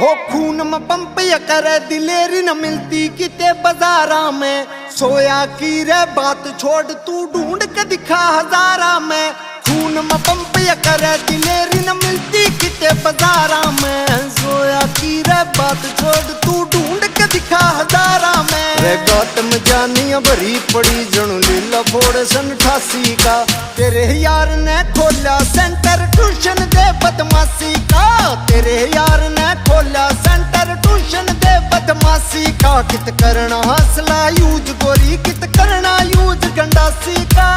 हो खून में पंप या करे दिलेरी न मिलती किते बाजारा में। सोया की रे बात छोड़ तू ढूंढ के दिखा हजारा में। खून में पंप या करे दिलेरी न मिलती किते बाजारा में। सोया की रे बात छोड़ तू ढूंढ के दिखा हजारा में। रे गौतम जानिया भरी पड़ी जणू लीला फोड़ सन 88 का। तेरे यार ने खोला सेंटर ट्यूशन दे बदमाशी का। तेरे यार ने खोला सेंटर ट्यूशन दे बदमाशी का। कित करना हौसला यूज गोरी कित करना यूज गंडासी का।